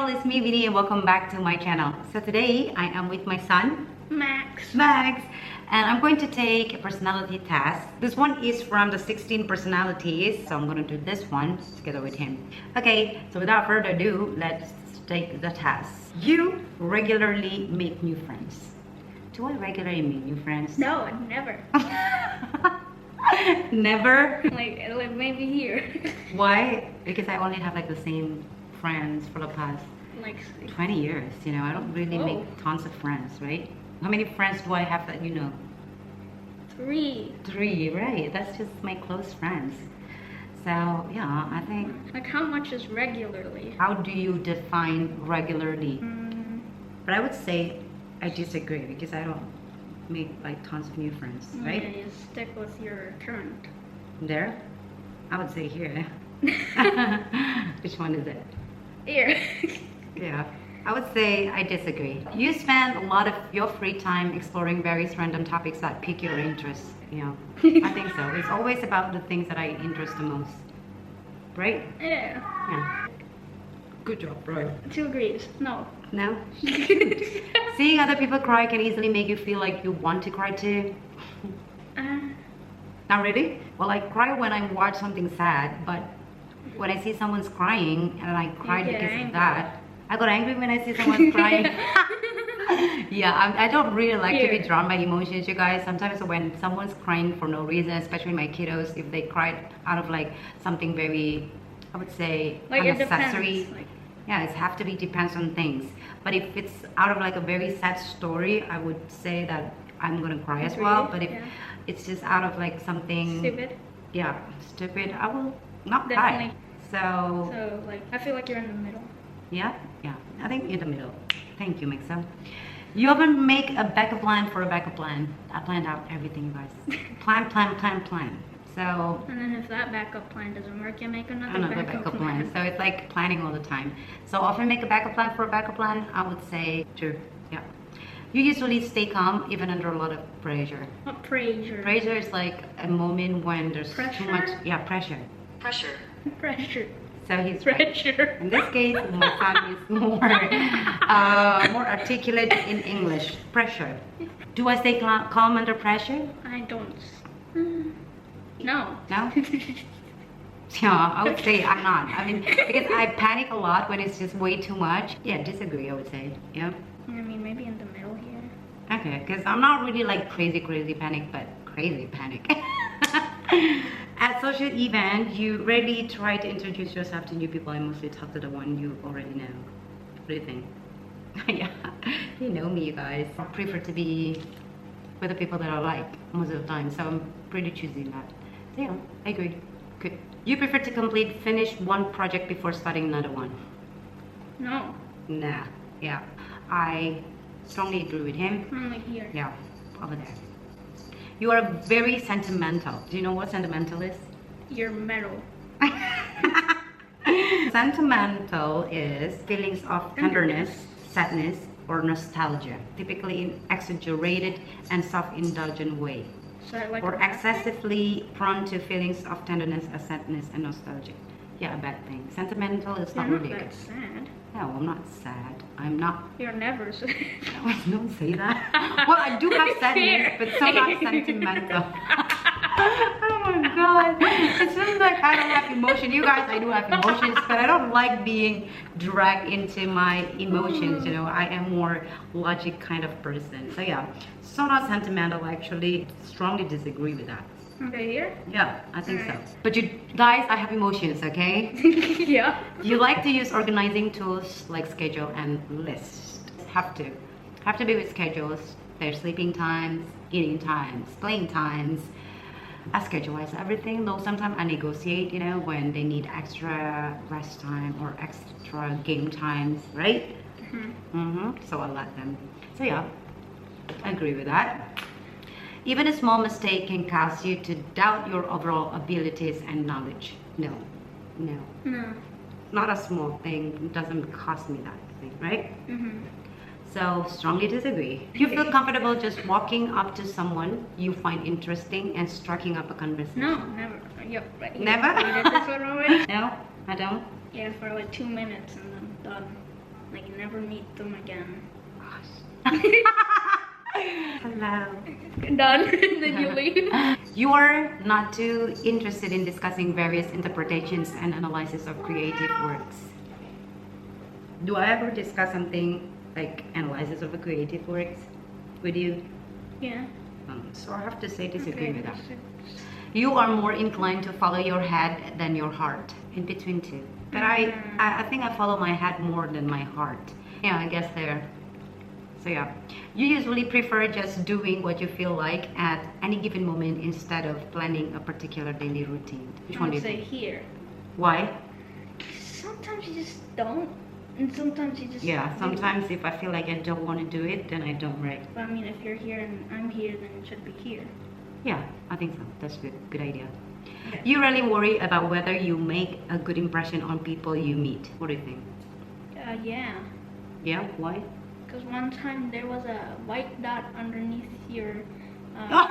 it's me Vinny and welcome back to my channel. So today I am with my son Max, and I'm going to take a personality test. This one is from the 16 personalities, so I'm going to do this one together with him. Okay, so without further ado, let's take the test. You regularly make new friends. Do I regularly make new friends? no, never. Never? like maybe here. Why? Because I only have like the same friends for the past like 20 years, you know. I don't really Whoa. make tons of friends, right? How many friends do I have that you know? 3. 3, right? That's just my close friends. So yeah, I think, Like how much is regularly? how do you define regularly? But I would say I disagree because I don't make like tons of new friends, right? Okay, you stick with your current. There? I would say here. Which one is it? Here. Yeah, I would say I disagree. You spend a lot of your free time exploring various random topics that pique your interest. You know, I think so. It's always about the things that I interest the most, right? Yeah. Yeah. Good job, bro. 2 agrees. No. No? Seeing other people cry can easily make you feel like you want to cry too. Not really? Well, I cry when I watch something sad, but when I see someone's crying and I cry You get because of angry. that, I got angry when I see someone crying. Yeah, I don't really like to be Here. drawn by emotions, you guys. Sometimes when someone's crying for no reason, especially my kiddos, if they cried out of like something very, I would say, Like it unnecessary. depends. Like, Yeah, it have to be depends on things. But if it's out of like a very sad story, I would say that I'm gonna cry as well. Agreed, But if yeah. it's just out of like something stupid. yeah, stupid, I will not Definitely. cry. So So like I feel like you're in the middle. yeah, I think in the middle. Thank you, Mixa. You often make a backup plan for a backup plan. I planned out everything, you guys. Plan. So And then if that backup plan doesn't work, you make another another backup plan. So it's like planning all the time. So often make a backup plan for a backup plan. I would say true. Yeah. You usually stay calm even under a lot of pressure. What pressure? Pressure is like a moment when there's Pressure? too much. Yeah, pressure. Pressure. So he's right. Pressure. In this case, my son is more articulate in English. Pressure. Do I stay calm under pressure? I don't. No. No? Yeah, I would say I'm not. I mean, because I panic a lot when it's just way too much. Yeah, disagree, I would say. Yeah. I mean, maybe in the middle here. Okay, because I'm not really like crazy panic, but crazy panic. At social event, you rarely try to introduce yourself to new people and mostly talk to the one you already know. What do you think? Yeah, you know me, you guys. I prefer to be with the people that I like most of the time, so I'm pretty choosy that. So yeah, I agree. Good. You prefer to finish one project before starting another one? No. Nah. Yeah, I strongly agree with him. I'm like here. Yeah, over there. You are very sentimental. Do you know what sentimental is? You're metal. Sentimental is feelings of tenderness, sadness, or nostalgia, typically in exaggerated and self-indulgent way, So I like or a bad thing? excessively prone to feelings of tenderness, sadness, and nostalgia. Yeah, a bad thing. Sentimental is You're not not really that good. sad. No, I'm not sad. I'm not. You're never sad. Don't say that. Well, I do have sadness, but so not sentimental. Oh my god. It seems like I don't have emotion. You guys, I do have emotions, but I don't like being dragged into my emotions, you know. I am more logic kind of person. So yeah, so not sentimental. Actually, strongly disagree with that. Okay, here? Yeah, I think so. Alright. But you guys, I have emotions, okay? Yeah. You like to use organizing tools like schedule and lists. Have to be with schedules. Their sleeping times, eating times, playing times. I schedule everything, though sometimes I negotiate, you know, when they need extra rest time or extra game times, right? So I let them. So yeah, I agree with that. Even a small mistake can cause you to doubt your overall abilities and knowledge. No. No. Not a small thing. It doesn't cost me that thing, right? So strongly disagree. You feel comfortable just walking up to someone you find interesting and striking up a conversation? No, never. Yep. Right here. Never? You did this one already? No, I don't. Yeah, for like 2 minutes and then done. like never meet them again. Hello. Done. And then you leave. You are not too interested in discussing various interpretations and analysis of creative works. Do I ever discuss something like analysis of the creative works with you? Yeah. So I have to say disagree Okay, with that. that's- You are more inclined to follow your head than your heart. In between two. But I think I follow my head more than my heart. Yeah, I guess there. So yeah. You usually prefer just doing what you feel like at any given moment instead of planning a particular daily routine. Which I one do would you say think? here. Why? Sometimes you just don't, and sometimes you just. Yeah, sometimes if I feel like I don't want to do it, then I don't, right? But I mean, if you're here and I'm here, then it should be here. Yeah, I think so. That's good. Good idea. Okay. You really worry about whether you make a good impression on people you meet. What do you think? Yeah. Yeah, why? Because one time there was a white dot underneath your mouse,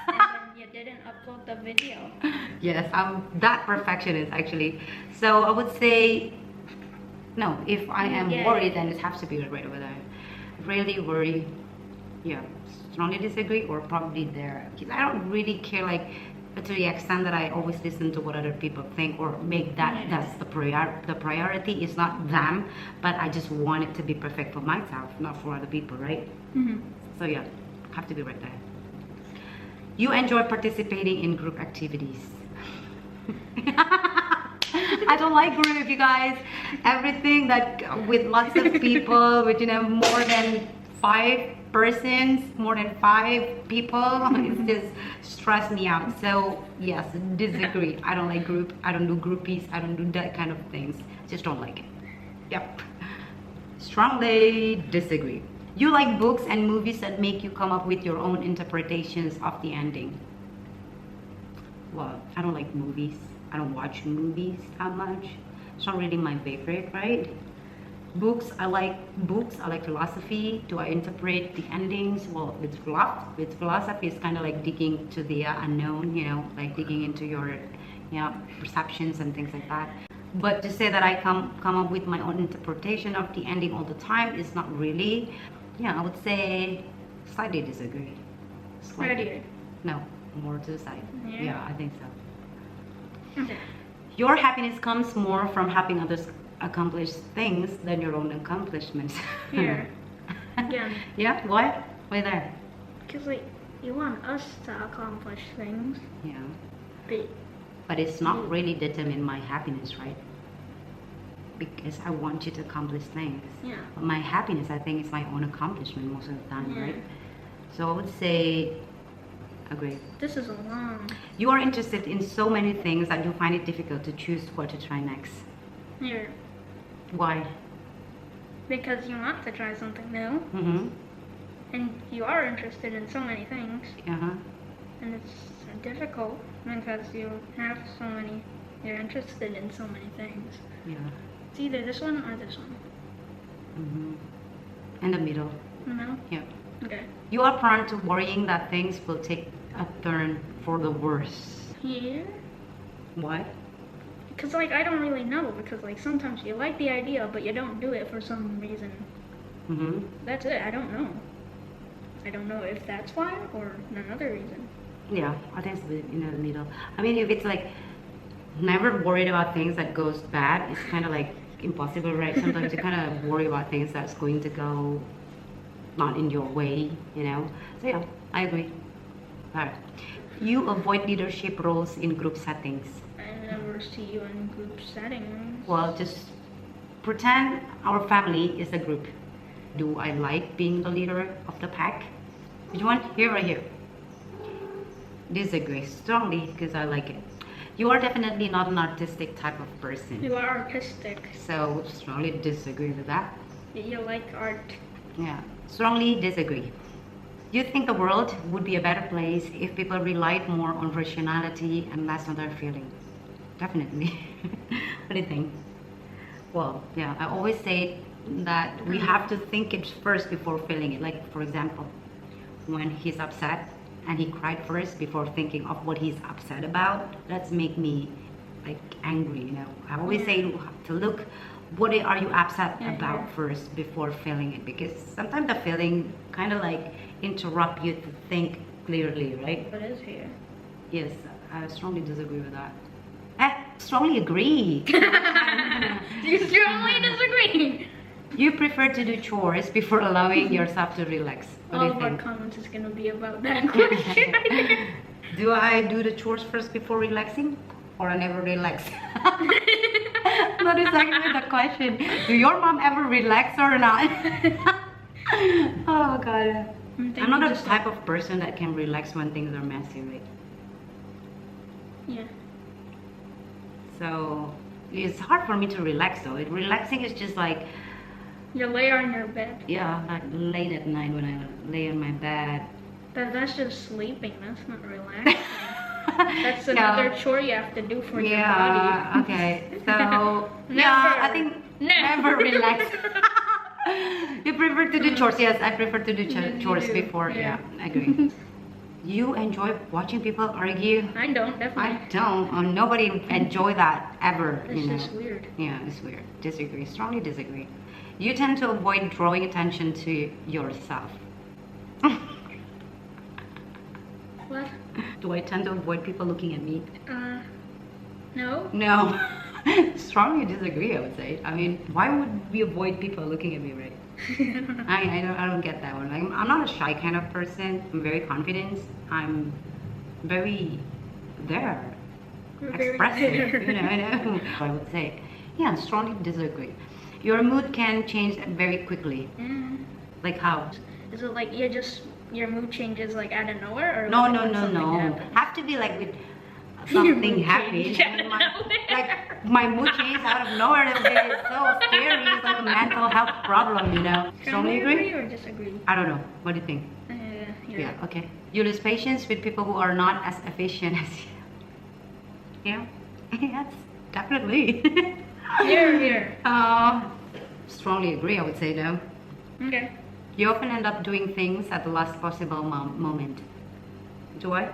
and then you didn't upload the video. Yes, I'm that perfectionist actually. So I would say no. If I am Yeah. worried, then it has to be right over there. Really worry. Yeah, strongly disagree or probably there. Because I don't really care like to the extent that I always listen to what other people think or make that that's the priority is not them, but I just want it to be perfect for myself, not for other people, right? Mm-hmm. So yeah, have to be right there. You enjoy participating in group activities. I don't like group, you guys. Everything that with lots of people, with more than 5 persons, more than 5 people, it just stress me out. So yes, disagree. I don't like group. I don't do groupies. I don't do that kind of things. Just don't like it. Yep. Strongly disagree. You like books and movies that make you come up with your own interpretations of the ending. Well, I don't like movies. I don't watch movies that much. It's not really my favorite, right? Books, I like books. I like philosophy. Do I interpret the endings? Well, with philosophy, it's kind of like digging to the unknown, like digging into your, perceptions and things like that. But to say that I come up with my own interpretation of the ending all the time is not really. Yeah, I would say slightly disagree. Right here. No, more to the side. Yeah. Yeah, I think so. Okay. Your happiness comes more from helping others accomplish things than your own accomplishments. Here. Again. Yeah, what? Why there? Because, like, you want us to accomplish things, Yeah. but But it's not really determine my happiness, right? Because I want you to accomplish things. yeah. But my happiness, I think, is my own accomplishment most of the time, Yeah. right? So I would say, agree. This is a long. You are interested in so many things that you find it difficult to choose what to try next. Here. Why? Because you want to try something new, Mm-hmm. and you are interested in so many things, Uh-huh. and it's difficult because you're interested in so many things. Yeah. It's either this one or this one. Mm-hmm. In the middle. No? Yeah. Okay. You are prone to worrying that things will take a turn for the worse. Here? Why? Because, like, I don't really know, because, like, sometimes you like the idea, but you don't do it for some reason. Mm-hmm. That's it, I don't know. I don't know if that's why or another reason. Yeah, I think it's in the middle. I mean, if it's like never worried about things that goes bad, it's kind of like impossible, right? Sometimes you kind of worry about things that's going to go not in your way, So yeah, I agree. All right. You avoid leadership roles in group settings. I never see you in group settings. Well, just pretend our family is a group. Do I like being the leader of the pack? Which one? Here or here? Disagree strongly because I like it. You are definitely not an artistic type of person. You are artistic. So strongly disagree with that. You like art. Yeah, strongly disagree. You think the world would be a better place if people relied more on rationality and less on their feeling? Definitely. What do you think? Well, yeah, I always say that we have to think it first before feeling it. Like, for example, when he's upset and he cried first before thinking of what he's upset about, that's make me like angry, I always say to look what are you upset Yeah, about yeah. first before feeling it? Because sometimes the feeling kind of like interrupt you to think clearly, right? What is here? Yes, I strongly disagree with that. Strongly agree. You strongly disagree. You prefer to do chores before allowing yourself to relax. What do All you of our think? comments is gonna be about that question. Do I do the chores first before relaxing? Or I never relax? That is actually the question. Do your mom ever relax or not? Oh god. I'm not the type of person that can relax when things are messy, right? Yeah. So it's hard for me to relax though. Relaxing is just like, You lay on your bed. yeah, like late at night when I lay in my bed. That's just sleeping. That's not relaxing. That's Yeah. another chore you have to do for your Yeah, body. okay. So, yeah, I think never relax. You prefer to do chores? Yes, I prefer to do You chores do, before. yeah. Yeah, I agree. You enjoy watching people argue? I don't, definitely. I don't. Nobody enjoy that ever. It's You know. just weird. Yeah, it's weird. Disagree. Strongly disagree. You tend to avoid drawing attention to yourself. What? Do I tend to avoid people looking at me? No. No. Strongly disagree, I would say. I mean, why would we avoid people looking at me, right? I don't get that one. I'm not a shy kind of person. I'm very confident. I'm very there. We're very Expressive. clear. You know, I know. I would say. Yeah, strongly disagree. Your mood can change very quickly. Mm. Like how? Is it like your mood changes like out of nowhere, or No, like no, when no, something no. happens? Have to be like with Your something mood happy. change out of My, nowhere. like my mood changes out of nowhere. It's so scary. It's like a mental health problem, you know. Strongly agree? or disagree? I don't know. What do you think? Yeah. Okay. You lose patience with people who are not as efficient as you. Yeah. Yes, definitely. Here. Strongly agree. I would say no. Okay. You often end up doing things at the last possible moment. Do I?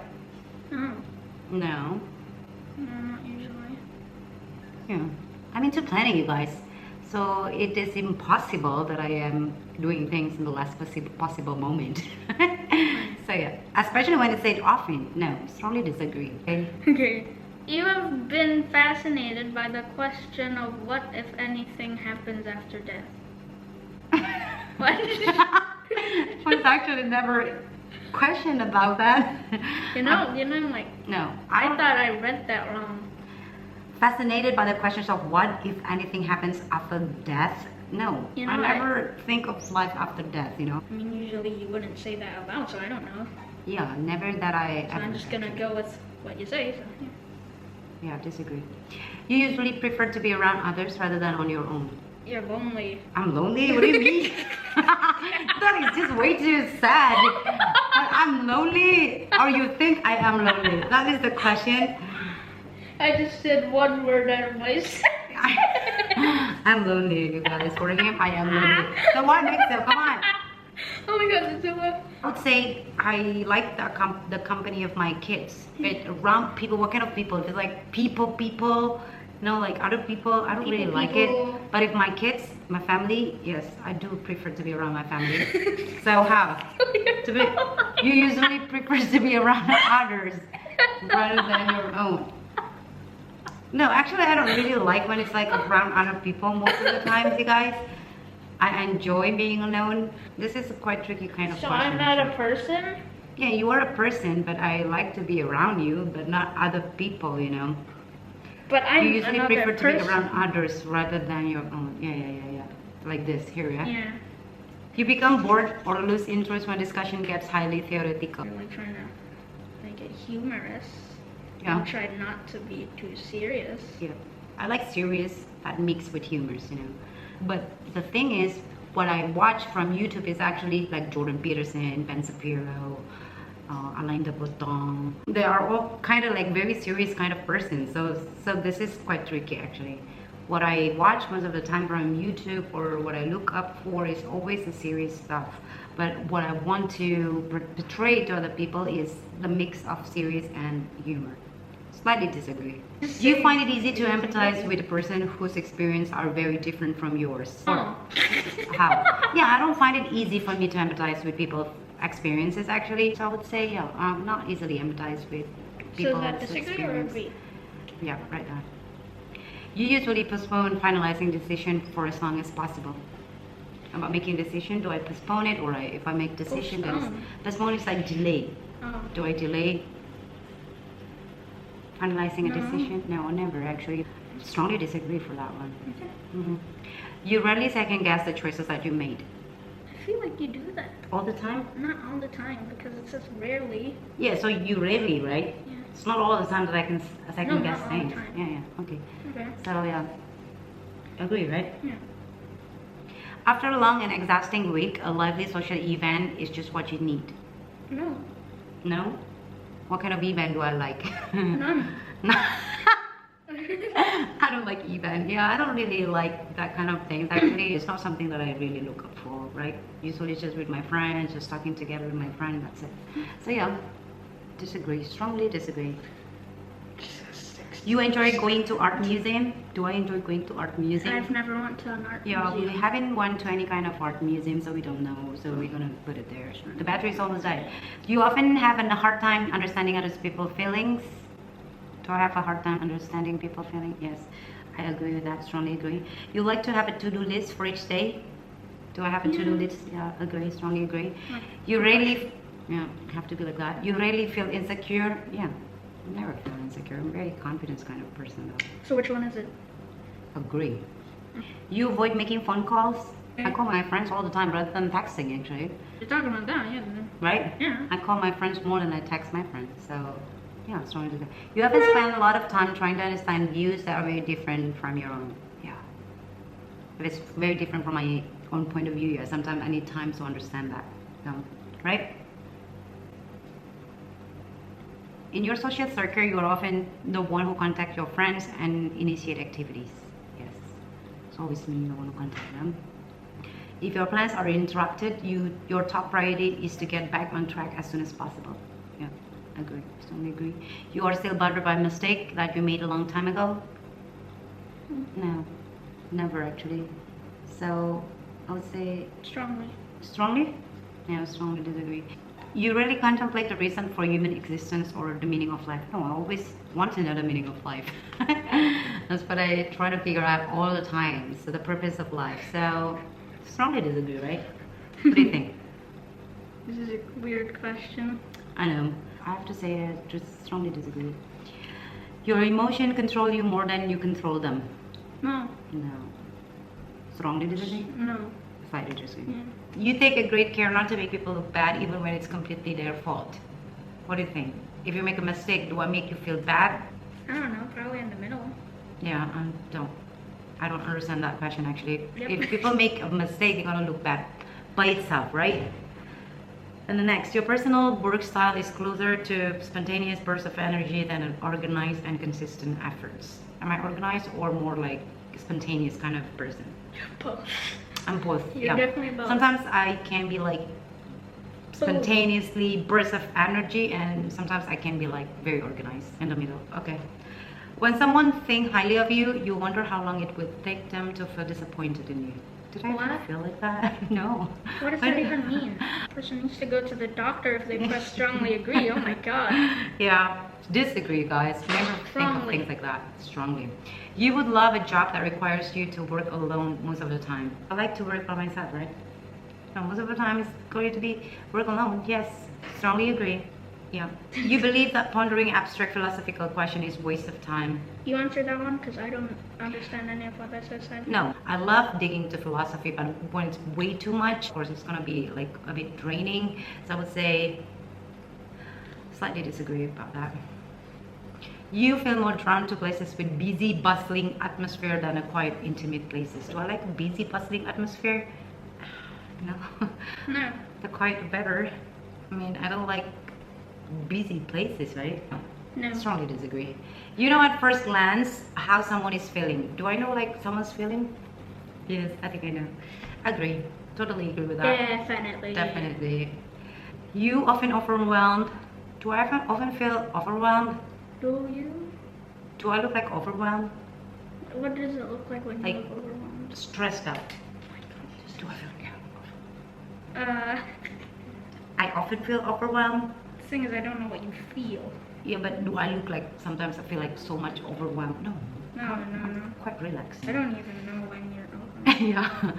Oh. No. No, not usually. Yeah. I'm into planning, you guys. So it is impossible that I am doing things in the last possible moment. So yeah, especially when it's said often. No, strongly disagree. Okay. Okay. You have been fascinated by the question of what, if anything, happens after death. What? I was actually never questioned about that. You know, like, No. I thought I read that wrong. Fascinated by the questions of what, if anything, happens after death. No, You know, I never think of life after death, you know. I mean, usually you wouldn't say that out loud, so I don't know. Yeah, never that I So ever I'm just gonna go with what you say. So, yeah. Yeah, disagree. You usually prefer to be around others rather than on your own. You're lonely. I'm lonely? What do you mean? That is just way too sad. I'm lonely? Or you think I am lonely? That is the question. I just said one word out of myself. I'm lonely, you guys. For him, I am lonely. So what next step? Come on. Oh my god, that's so much. I would say I like the company of my kids. But around people, what kind of people? If it's like people, you know, like other people, I don't really like it. But if my kids, my family, yes, I do prefer to be around my family. So how? You usually prefer to be around others rather than your own. No, actually, I don't really like when it's like around other people most of the time, you guys. I enjoy being alone. This is a quite tricky kind of So question. I'm not a person? Yeah, you are a person, but I like to be around you, but not other people, you know. But I'm You usually another prefer to person. be around others rather than your own. Yeah. Like this here, yeah? Yeah. You become bored or lose interest when discussion gets highly theoretical. Really trying to make it humorous. Yeah. And try not to be too serious. Yeah. I like serious that mixed with humors, you know. But the thing is, what I watch from YouTube is actually like Jordan Peterson, Ben Shapiro, Alain de Botton. They are all kind of like very serious kind of persons. So this is quite tricky actually. What I watch most of the time from YouTube or what I look up for is always the serious stuff. But what I want to portray to other people is the mix of serious and humor. Slightly disagree. Do you find it easy to empathize with a person whose experiences are very different from yours? Oh. How? Yeah, I don't find it easy for me to empathize with people's experiences actually. So I would say, yeah, I'm not easily empathize with people. So that disagree or agree? Yeah, right now. You usually postpone finalizing decision for as long as possible. About making a decision, do I postpone it, or if I make decision, postpone is like delay. Oh. Do I delay finalizing a No. decision? No, never actually. Strongly disagree for that one. Okay. You rarely second guess the choices that you made. I feel like you do that. All the time? Not all the time, because it says rarely. Yeah, so you rarely, right? Yeah. It's not all the time that I can second No, guess not all the things. time. Yeah, okay. Okay. So yeah, agree, right? Yeah. After a long and exhausting week, a lively social event is just what you need. No. No? What kind of event do I like? None. I don't like event. Yeah, I don't really like that kind of thing. Actually, it's not something that I really look up for, right? Usually it's just with my friends, just talking together with my friend, that's it. So yeah, disagree, strongly disagree. You enjoy going to art museum? Do I enjoy going to art museum? I've never went to an art Yeah, we museum. haven't went to any kind of art museum, so we don't know. So we're gonna put it there. The battery's almost died. You often have a hard time understanding other people's feelings. Do I have a hard time understanding people's feelings? Yes, I agree with that. Strongly agree. You like to have a to-do list for each day? Do I have a to-do list? Yeah, agree. Strongly agree. You rarely, yeah, have to be like that. You rarely feel insecure? Yeah, never feel insecure. I'm a very confident kind of person, though. So which one is it? Agree. You avoid making phone calls? I call my friends all the time rather than texting, actually. You're talking about that, yeah. Right? Yeah. I call my friends more than I text my friends. So, yeah, strongly disagree. You haven't spent a lot of time trying to understand views that are very different from your own. Yeah. If it's very different from my own point of view, yeah, sometimes I need time to understand that. So, right? In your social circle, you are often the one who contacts your friends and initiate activities. Yes. It's always me, the one who contacts them. If your plans are interrupted, your top priority is to get back on track as soon as possible. Yeah, agree. Strongly agree. You are still bothered by a mistake that you made a long time ago? No, never actually. So I would say Strongly. strongly? Yeah, strongly disagree. You really contemplate the reason for human existence or the meaning of life. No, I always want to know the meaning of life. That's what I try to figure out all the time. So the purpose of life. So strongly disagree, right? What do you think? This is a weird question. I know. I have to say I just strongly disagree. Your emotion control you more than you control them. No. No. Strongly disagree? No. Slightly disagree. Yeah. You take a great care not to make people look bad even when it's completely their fault. What do you think? If you make a mistake, do I make you feel bad? I don't know, probably in the middle. Yeah, I don't understand that question actually. Yep. If people make a mistake, they're gonna look bad by itself, right? And the next, your personal work style is closer to spontaneous bursts of energy than an organized and consistent efforts. Am I organized or more like spontaneous kind of person? Both. I'm both. You're definitely both. Sometimes I can be like spontaneously bursts of energy, and sometimes I can be like very organized in the middle. Okay. When someone thinks highly of you, you wonder how long it would take them to feel disappointed in you. Did I What? feel like that? No. What does that even mean? A person needs to go to the doctor if they press strongly agree. Oh my god. Yeah, disagree, guys. Never think of Strongly. things like that. Strongly. You would love a job that requires you to work alone most of the time. I like to work by myself, right? So most of the time it's going to be work alone. Yes, strongly agree. Yeah. You believe that pondering abstract philosophical question is waste of time. You answer that one because I don't understand any of what that said. No, I love digging into philosophy, but when it's way too much, of course, it's gonna be like a bit draining. So I would say slightly disagree about that. You feel more drawn to places with busy, bustling atmosphere than a quiet, intimate places. Do I like a busy, bustling atmosphere? No. No. The quiet the better. I mean, I don't like busy places, right? No. Strongly disagree. You know at first glance how someone is feeling. Do I know like someone's feeling? Yes, I think I know. Agree. Totally agree with that. Definitely. Definitely. You often overwhelmed. Do I often feel overwhelmed? Do you? Do I look like overwhelmed? What does it look like when you Like- look overwhelmed? Stressed out? Do I feel I often feel overwhelmed. The thing is, I don't know what you feel. Yeah, but do I look like, sometimes I feel like so much overwhelmed? No. No, no. Quite relaxed. I don't even know when you're overwhelmed. Yeah.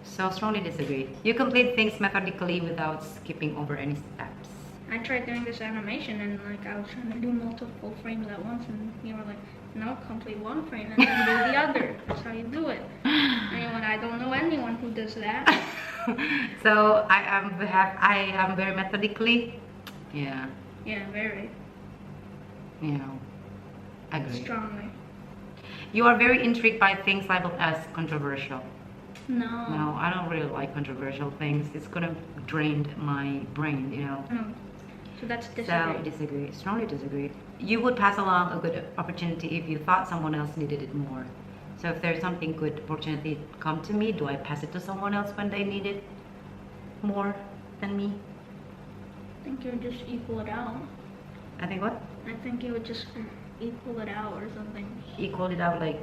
So strongly disagree. You complete things methodically without skipping over any steps. I tried doing this animation and like I was trying to do multiple frames at once and you were like, no, complete one frame and then do the other. That's how you do it. Anyone, I don't know anyone who does that. So I am very methodically. Yeah. Yeah, very Agree. strongly. You are very intrigued by things labeled as controversial. No. No, I don't really like controversial things. It's gonna drain my brain, you know. No. So that's So disagree. disagree. Strongly disagree. You would pass along a good opportunity if you thought someone else needed it more. So if there's something good opportunity come to me, do I pass it to someone else when they need it more than me? I think you would just equal it out. I think what? I think you would just equal it out or something. Equal it out like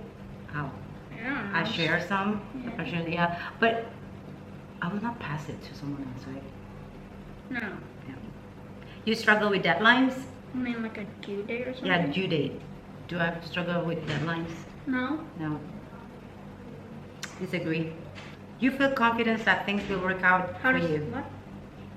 how? I don't know. I share some Yeah. opportunity, yeah. But I will not pass it to someone else, right? No. Yeah. You struggle with deadlines? I mean like a due date or something? Yeah, due date. Do I struggle with deadlines? No. No. Disagree. You feel confident that things will work out How for does you. what?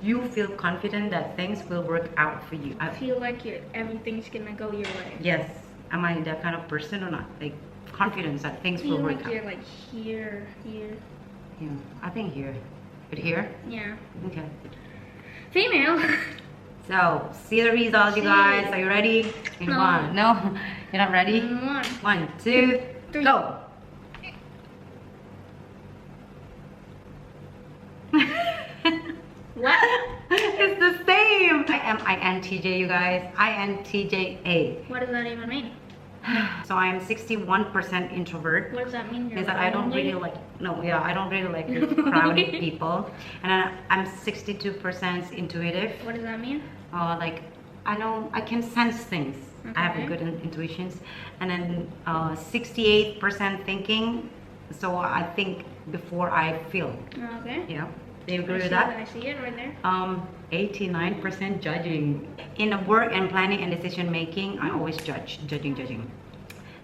You feel confident that things will work out for you. I feel like everything's gonna go your way. Yes. Am I that kind of person or not? Like confidence that things I will feel work like out. you're like here. Yeah. I think here. But here? Yeah. Okay. Female. So see the result, you guys. Are you ready? In No. one. No? You're not ready? One. 1, 2, Three. go. What? It's the same. I am INTJ, you guys. INTJA. What does that even mean? So I am 61% introvert. What does that mean? You're Is that I don't lonely? really like, no, yeah, I don't really like the crowded people. And I'm 62% intuitive. What does that mean? Like, I can sense things. I have a Okay. good intuitions. And then 68% thinking. So I think before I feel. Okay. Yeah. Do you agree I with see that? I see it right there. 89% judging. In the work and planning and decision making, I always judging.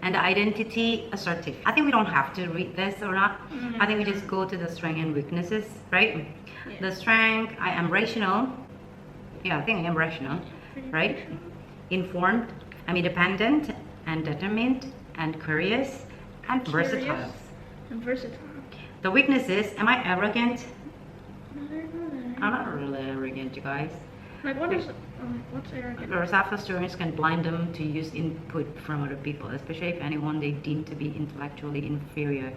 And the identity, assertive. I think we don't have to read this or not. I think we just go to the strength and weaknesses, right? Yeah. The strength, I am rational. Yeah, I think I am rational, right? Informed, I'm independent and determined and curious and versatile. Curious. And versatile. The weaknesses, am I arrogant? No. I'm not really arrogant, you guys. Like what is what's arrogant? Or self-assurance can blind them to use input from other people, especially if anyone they deem to be intellectually inferior.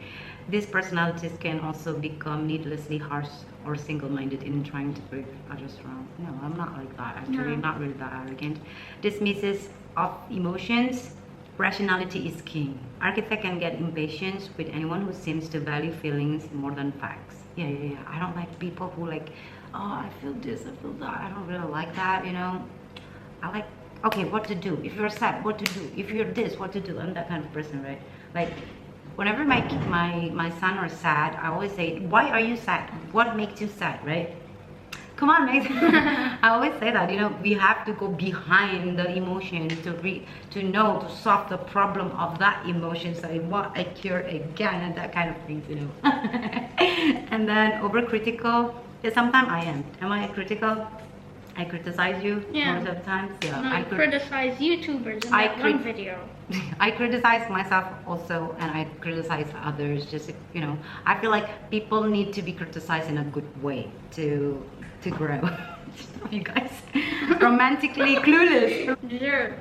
These personalities can also become needlessly harsh or single-minded in trying to prove others wrong. No, I'm not like that. Actually, No. not really that arrogant. Dismisses of emotions. Rationality is king. Architect can get impatient with anyone who seems to value feelings more than facts. Yeah. I don't like people who like, oh, I feel this, I feel that. I don't really like that, you know. I like, okay, what to do? If you're sad, what to do? If you're this, what to do? I'm that kind of person, right? Like, whenever my son are sad, I always say, why are you sad? What makes you sad, right? Come on, Max. I always say that, you know, we have to go behind the emotion to know, to solve the problem of that emotion. So it won't occur again and that kind of things, you know. And then overcritical. Yeah, sometimes I am. Am I critical? I criticize you Yeah. most of the times. Yeah. No, I you criticize YouTubers in I that one crit- video. I criticize myself also, and I criticize others. Just, you know, I feel like people need to be criticized in a good way to grow. You guys, romantically clueless. Sure.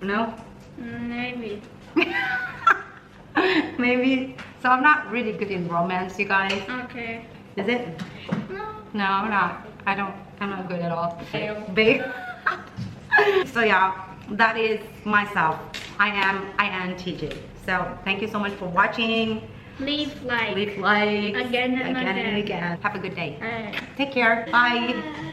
No, Maybe. maybe. So I'm not really good in romance, you guys. Okay. Is it? No. No, I'm not. I'm not good at all. Babe. Babe. So yeah, that is myself. I am INTJ. So thank you so much for watching. Leave like. Leave like Again and and again. again. Have a good day. Alright. Take care. Bye.